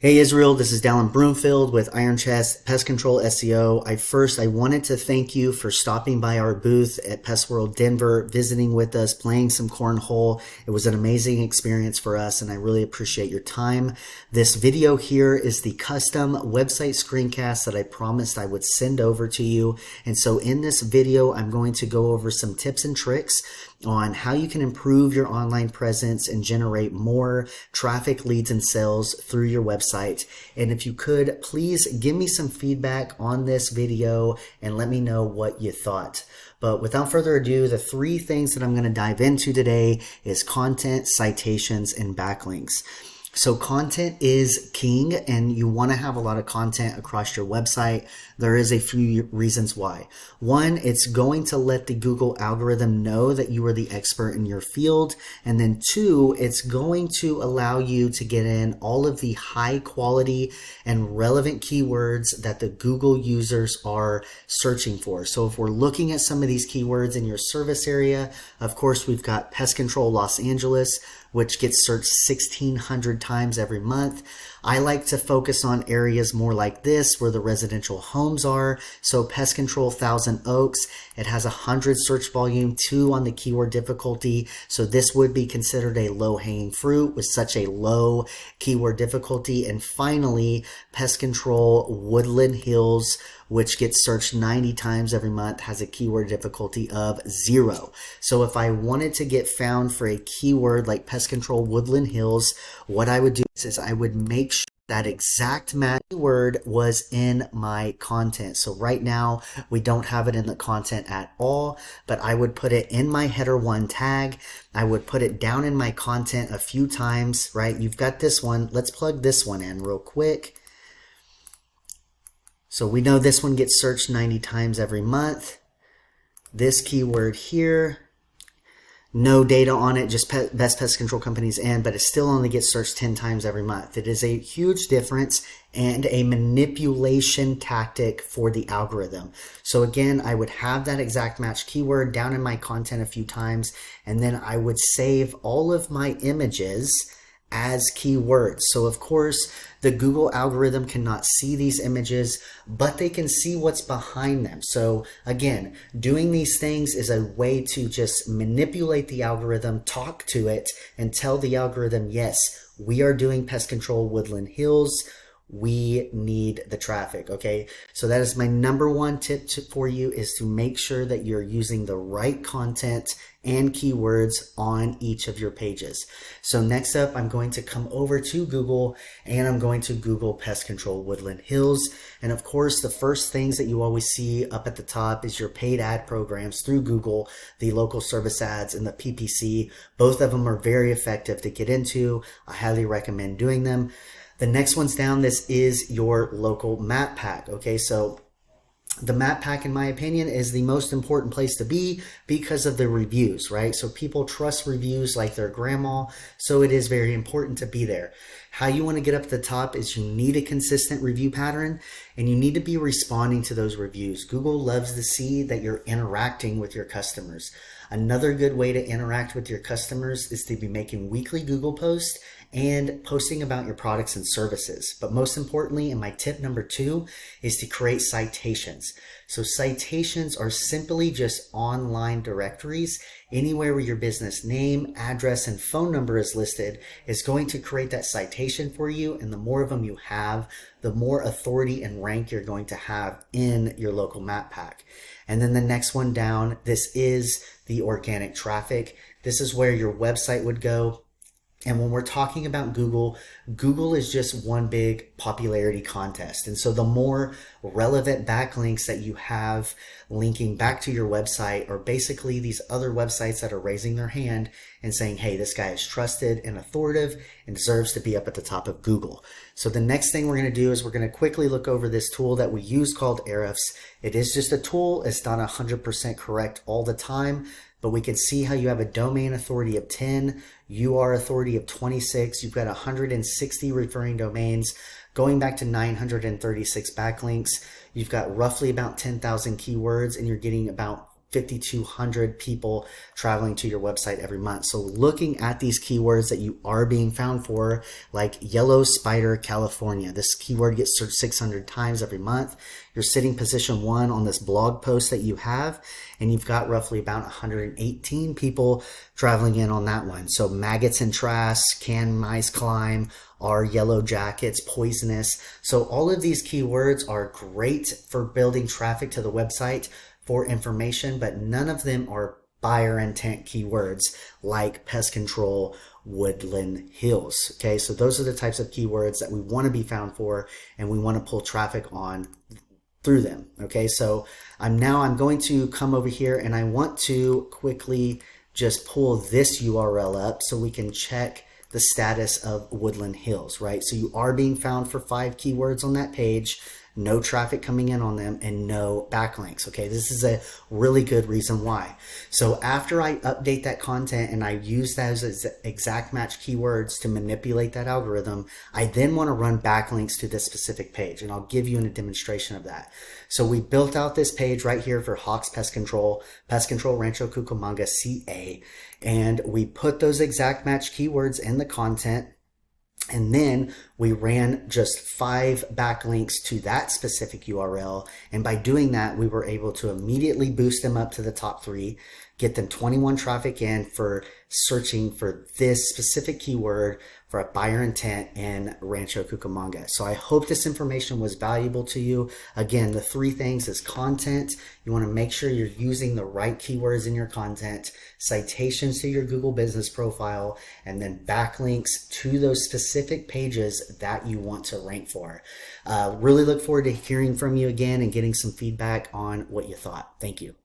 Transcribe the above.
Hey Israel, this is Dallin Broomfield with Iron Chest Pest Control SEO. I wanted to thank you for stopping by our booth at Pest World Denver, visiting with us, playing some cornhole. It was an amazing experience for us and I really appreciate your time. This video here is the custom website screencast that I promised I would send over to you. And so in this video, I'm going to go over some tips and tricks on how you can improve your online presence and generate more traffic, leads, and sales through your website. And if you could, please give me some feedback on this video and let me know what you thought. But without further ado, the three things that I'm going to dive into today is content, citations, and backlinks. So content is king and you want to have a lot of content across your website. There is a few reasons why. One, it's going to let the Google algorithm know that you are the expert in your field. And then two, it's going to allow you to get in all of the high quality and relevant keywords that the Google users are searching for. So if we're looking at some of these keywords in your service area, of course, we've got pest control Los Angeles, which gets searched 1,600 times every month. I like to focus on areas more like this where the residential homes are. So pest control Thousand Oaks, it has 100 search volume, 2 on the keyword difficulty. So this would be considered a low hanging fruit with such a low keyword difficulty. And finally, pest control Woodland Hills, which gets searched 90 times every month, has a keyword difficulty of 0. So if I wanted to get found for a keyword like pest control Woodland Hills, what I would do is I would make sure that exact match word was in my content. So right now we don't have it in the content at all, but I would put it in my header 1 tag. I would put it down in my content a few times, right? You've got this one. Let's plug this one in real quick. So we know this one gets searched 90 times every month. This keyword here, no data on it, just best pest control companies in, but it still only gets searched 10 times every month. It is a huge difference and a manipulation tactic for the algorithm. So again, I would have that exact match keyword down in my content a few times, and then I would save all of my images as keywords. So of course, the Google algorithm cannot see these images, but they can see what's behind them. So again, doing these things is a way to just manipulate the algorithm, talk to it, and tell the algorithm, yes, we are doing pest control Woodland Hills. We need the traffic, okay? So that is my number one tip for you, is to make sure that you're using the right content and keywords on each of your pages. So next up, I'm going to come over to Google and I'm going to Google pest control Woodland Hills. And of course, the first things that you always see up at the top is your paid ad programs through Google, the local service ads and the PPC. Both of them are very effective to get into. I highly recommend doing them. The next one's down, this is your local map pack. Okay, so the map pack, in my opinion, is the most important place to be because of the reviews, right? So people trust reviews like their grandma, so it is very important to be there. How you want to get up at the top is you need a consistent review pattern and you need to be responding to those reviews. Google loves to see that you're interacting with your customers. Another good way to interact with your customers is to be making weekly Google posts and posting about your products and services. But most importantly, and my tip number 2, is to create citations. So citations are simply just online directories. Anywhere where your business name, address, and phone number is listed is going to create that citation for you. And the more of them you have, the more authority and rank you're going to have in your local map pack. And then the next one down, this is the organic traffic. This is where your website would go. And when we're talking about Google, Google is just one big popularity contest. And so the more relevant backlinks that you have linking back to your website, or basically these other websites that are raising their hand and saying, hey, this guy is trusted and authoritative and deserves to be up at the top of Google. So the next thing we're going to do is we're going to quickly look over this tool that we use called Ahrefs. It is just a tool. It's not 100% correct all the time, but we can see how you have a domain authority of 10, UR authority of 26, you've got 160 referring domains, going back to 936 backlinks, you've got roughly about 10,000 keywords, and you're getting about 5,200 people traveling to your website every month. So looking at these keywords that you are being found for, like yellow spider California, this keyword gets searched 600 times every month. You're sitting position 1 on this blog post that you have, and you've got roughly about 118 people traveling in on that one. So maggots and trash, can mice climb, are yellow jackets poisonous? So all of these keywords are great for building traffic to the website for information, but none of them are buyer intent keywords like pest control, woodland hills. Okay, so those are the types of keywords that we want to be found for, and we want to pull traffic on through them. Okay, so I'm going to come over here, and I want to quickly just pull this URL up so we can check the status of woodland hills, right? So you are being found for 5 keywords on that page, no traffic coming in on them, and no backlinks. Okay, this is a really good reason why. So after I update that content and I use those as exact match keywords to manipulate that algorithm, I then want to run backlinks to this specific page, and I'll give you a demonstration of that. So we built out this page right here for Hawks Pest Control Rancho Cucamonga, CA, and we put those exact match keywords in the content. And then we ran just 5 backlinks to that specific URL. And by doing that, we were able to immediately boost them up to the top 3, get them 21 traffic in for searching for this specific keyword for a buyer intent in Rancho Cucamonga. So I hope this information was valuable to you. Again, the 3 things is content. You want to make sure you're using the right keywords in your content, citations to your Google business profile, and then backlinks to those specific pages that you want to rank for. Really look forward to hearing from you again and getting some feedback on what you thought. Thank you.